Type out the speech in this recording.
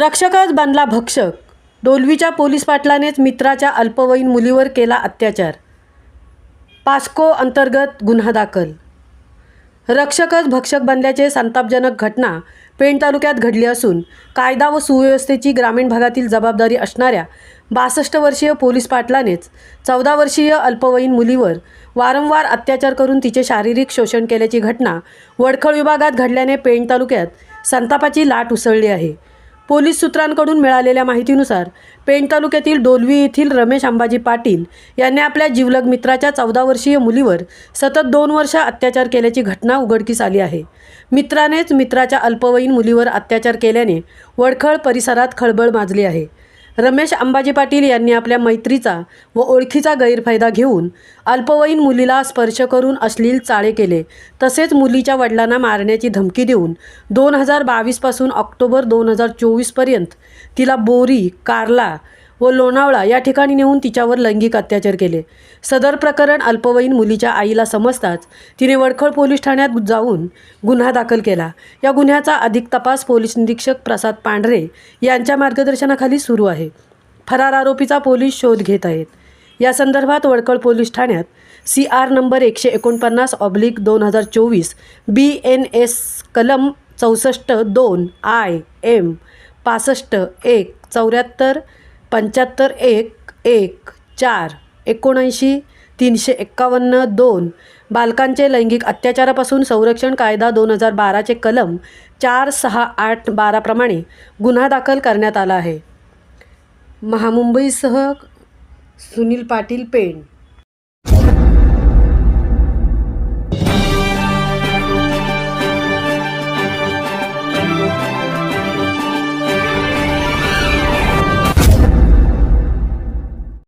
रक्षकच बनला भक्षक. डोलवीच्या पोलीस पाटलानेच मित्राच्या अल्पवयीन मुलीवर केला अत्याचार. पास्को अंतर्गत गुन्हा दाखल. रक्षकच भक्षक बनल्याचे संतापजनक घटना पेण तालुक्यात घडली असून कायदा व सुव्यवस्थेची ग्रामीण भागातील जबाबदारी असणाऱ्या 62 वर्षीय पोलीस पाटलानेच 14 वर्षीय अल्पवयीन मुलीवर वारंवार अत्याचार करून तिचे शारीरिक शोषण केल्याची घटना वडखळ विभागात घडल्याने पेण तालुक्यात संतापाची लाट उसळली आहे. पोलीस सूत्रांकडून मिळालेल्या माहितीनुसार पेण तालुक्यातील डोलवी येथील रमेश अंबाजी पाटील यांनी आपल्या जिवलग मित्राच्या 14 वर्षीय मुलीवर सतत 2 वर्ष अत्याचार केल्याची घटना उघडकीस आली आहे. मित्रानेच मित्राच्या अल्पवयीन मुलीवर अत्याचार केल्याने वडखळ परिसरात खळबळ माजली आहे. रमेश अंबाजी पाटील यांनी आपल्या मैत्रीचा व ओळखीचा गैरफायदा घेऊन अल्पवयीन मुलीला स्पर्श करून अश्लील चाळे केले. तसेच मुलीच्या वडिलांना मारण्याची धमकी देऊन 2022 पासून ऑक्टोबर 2024 पर्यंत तिला बोरी, कार्ला व लोणावळा या ठिकाणी नेऊन तिच्यावर लैंगिक अत्याचार केले. सदर प्रकरण अल्पवयीन मुलीच्या आईला समजताच तिने वडखळ पोलीस ठाण्यात जाऊन गुन्हा दाखल केला. या गुन्ह्याचा अधिक तपास पोलीस निरीक्षक प्रसाद पांढरे यांच्या मार्गदर्शनाखाली सुरू आहे. फरार आरोपीचा पोलीस शोध घेत आहेत. या संदर्भात वडखळ पोलीस ठाण्यात CR नंबर 149/2024 BNS कलम 64-2 IM 65-1 74 75-1 1 4 79 351 2 बालकांचे लैंगिक अत्याचारापासून संरक्षण कायदा 2012 चे कलम 4, 6, 8, 12 प्रमाणे गुन्हा दाखल करण्यात आला आहे. महामुंबईसह सुनील पाटील, पेण.